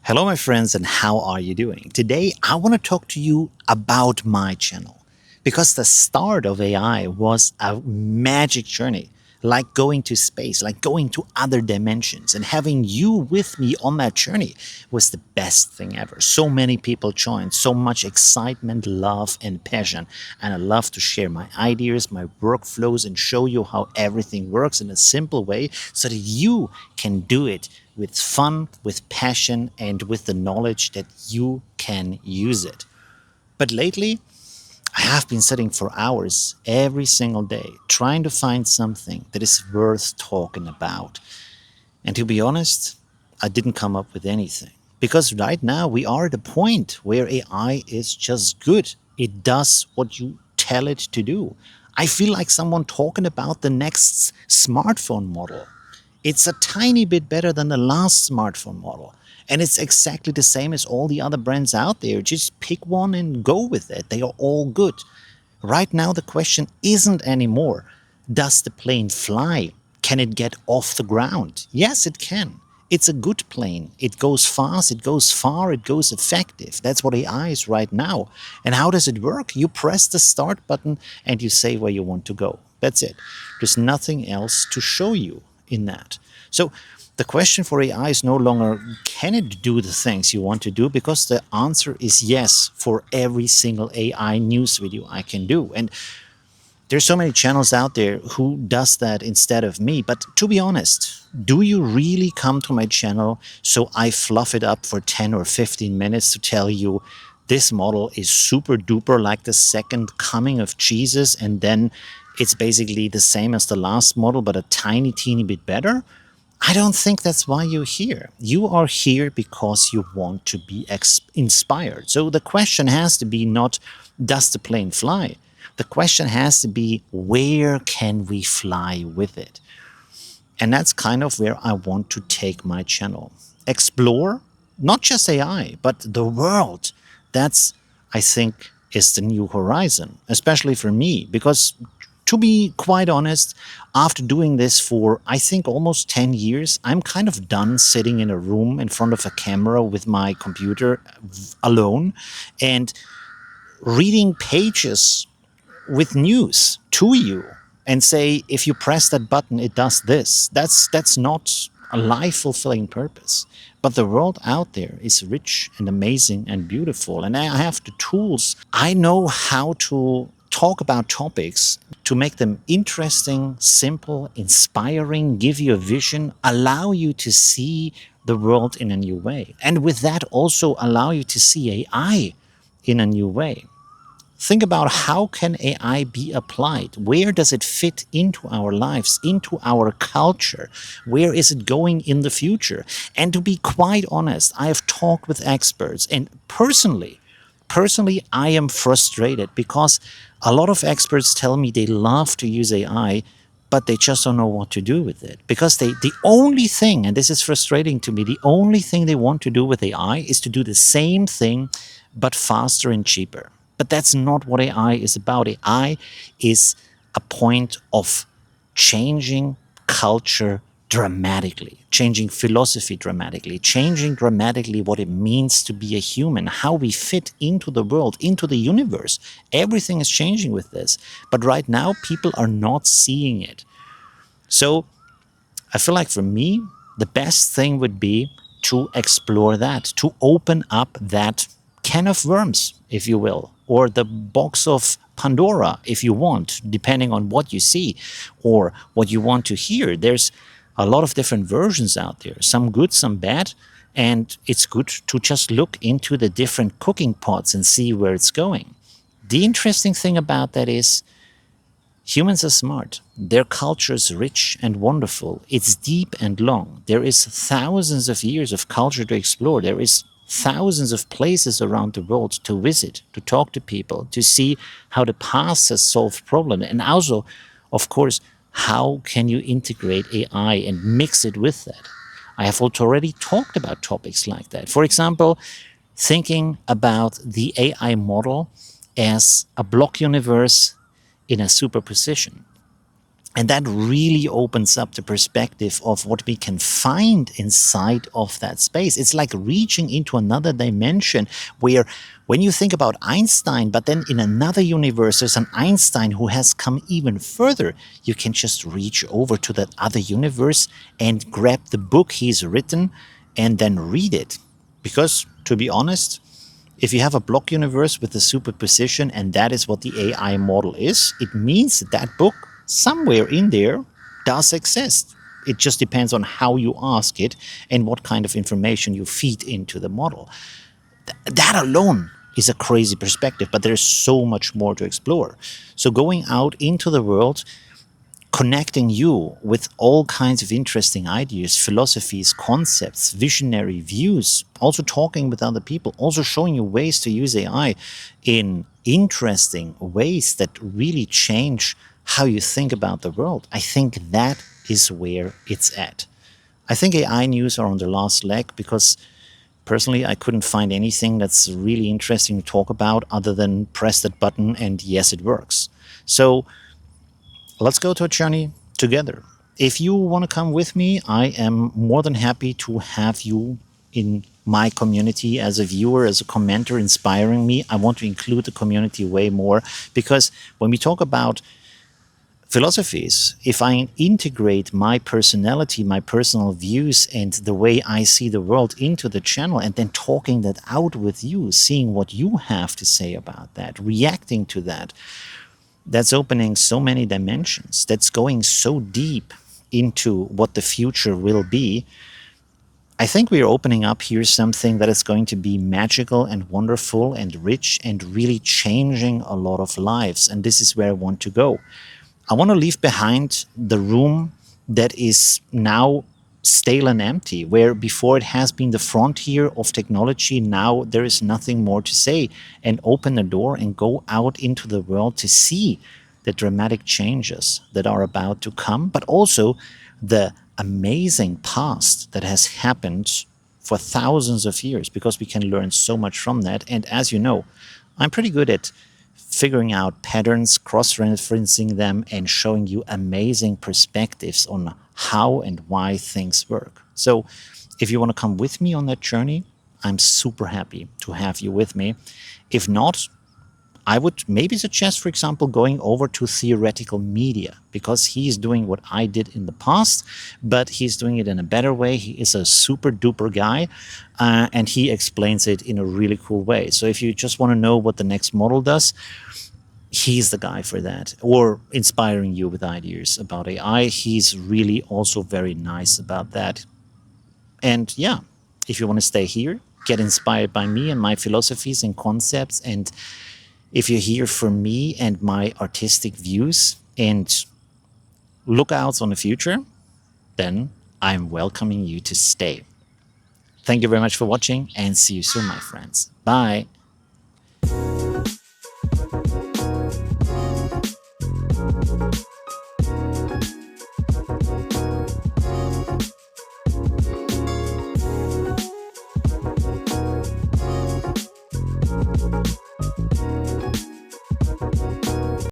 Hello, my friends, and how are you doing? Today, I want to talk to you about my channel because the start of AI was a magic journey, like going to space, like going to other dimensions, and having you with me on that journey was the best thing ever. So many people joined, so much excitement, love, and passion. And I love to share my ideas, my workflows, and show you how everything works in a simple way so that you can do it with fun, with passion, and with the knowledge that you can use it. But lately, I have been sitting for hours every single day trying to find something that is worth talking about. And to be honest, I didn't come up with anything. Because right now we are at a point where AI is just good. It does what you tell it to do. I feel like someone talking about the next smartphone model. It's a tiny bit better than the last smartphone model. And it's exactly the same as all the other brands out there. Just pick one and go with it. They are all good. Right now, the question isn't anymore, does the plane fly? Can it get off the ground? Yes, it can. It's a good plane. It goes fast, it goes far, it goes effective. That's what AI is right now. And how does it work? You press the start button and you say where you want to go. That's it. There's nothing else to show you in that. So the question for AI is no longer can it do the things you want to do, because the answer is yes for every single AI news video I can do. And there's so many channels out there who does that instead of me. But to be honest, do you really come to my channel so I fluff it up for 10 or 15 minutes to tell you this model is super duper like the second coming of Jesus, and then it's basically the same as the last model but a tiny teeny bit better? I don't think that's why you're here. You are here because you want to be inspired. So the question has to be not, does the plane fly? The question has to be, where can we fly with it? And that's kind of where I want to take my channel. Explore not just AI, but the world. That's, I think, is the new horizon, especially for me, because to be quite honest, after doing this for, I think, almost 10 years, I'm kind of done sitting in a room in front of a camera with my computer alone and reading pages with news to you and say, if you press that button, it does this. That's not a life fulfilling purpose. But the world out there is rich and amazing and beautiful. And I have the tools. I know how to talk about topics to make them interesting, simple, inspiring, give you a vision, allow you to see the world in a new way. And with that, also allow you to see AI in a new way. Think about how can AI be applied? Where does it fit into our lives, into our culture? Where is it going in the future? And to be quite honest, I have talked with experts, and personally, I am frustrated because a lot of experts tell me they love to use AI, but they just don't know what to do with it. Because the only thing, and this is frustrating to me, the only thing they want to do with AI is to do the same thing, but faster and cheaper. But that's not what AI is about. AI is a point of changing culture dramatically, changing philosophy dramatically, changing dramatically what it means to be a human, how we fit into the world, into the universe. Everything is changing with this. But right now, people are not seeing it. So I feel like for me, the best thing would be to explore that, to open up that can of worms, if you will, or the box of Pandora, if you want, depending on what you see or what you want to hear. There's a lot of different versions out there, some good, some bad, and it's good to just look into the different cooking pots and see where it's going. The interesting thing about that is humans are smart. Their culture is rich and wonderful. It's deep and long. There is thousands of years of culture to explore. There is thousands of places around the world to visit, to talk to people, to see how the past has solved problems. And also, of course, how can you integrate AI and mix it with that? I have already talked about topics like that. For example, thinking about the AI model as a block universe in a superposition. And that really opens up the perspective of what we can find inside of that space. It's like reaching into another dimension where, when you think about Einstein, but then in another universe, there's an Einstein who has come even further. You can just reach over to that other universe and grab the book he's written and then read it. Because, to be honest, if you have a block universe with a superposition and that is what the AI model is, it means that that book somewhere in there does exist. It just depends on how you ask it and what kind of information you feed into the model. That alone is a crazy perspective, but there's so much more to explore. So going out into the world, connecting you with all kinds of interesting ideas, philosophies, concepts, visionary views, also talking with other people, also showing you ways to use AI in interesting ways that really change how you think about the world. I think that is where it's at. I think AI news are on the last leg because personally I couldn't find anything that's really interesting to talk about other than press that button and yes, it works. So let's go to a journey together. If you want to come with me, I am more than happy to have you in my community as a viewer, as a commenter, inspiring me. I want to include the community way more because when we talk about philosophies, if I integrate my personality, my personal views, and the way I see the world into the channel, and then talking that out with you, seeing what you have to say about that, reacting to that, that's opening so many dimensions. That's going so deep into what the future will be. I think we're opening up here something that is going to be magical and wonderful and rich and really changing a lot of lives. And this is where I want to go. I want to leave behind the room that is now stale and empty, where before it has been the frontier of technology, now there is nothing more to say, and open the door and go out into the world to see the dramatic changes that are about to come, but also the amazing past that has happened for thousands of years, because we can learn so much from that. And as you know, I'm pretty good at figuring out patterns, cross-referencing them, and showing you amazing perspectives on how and why things work. So if you want to come with me on that journey, I'm super happy to have you with me. If not, I would maybe suggest, for example, going over to theoretical media, because he's doing what I did in the past, but he's doing it in a better way. He is a super duper guy, and he explains it in a really cool way. So if you just want to know what the next model does, he's the guy for that. Or inspiring you with ideas about AI, he's really also very nice about that. And yeah, if you want to stay here, get inspired by me and my philosophies and concepts, and if you're here for me and my artistic views and lookouts on the future, then I'm welcoming you to stay. Thank you very much for watching, and see you soon, my friends. Bye.